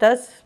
10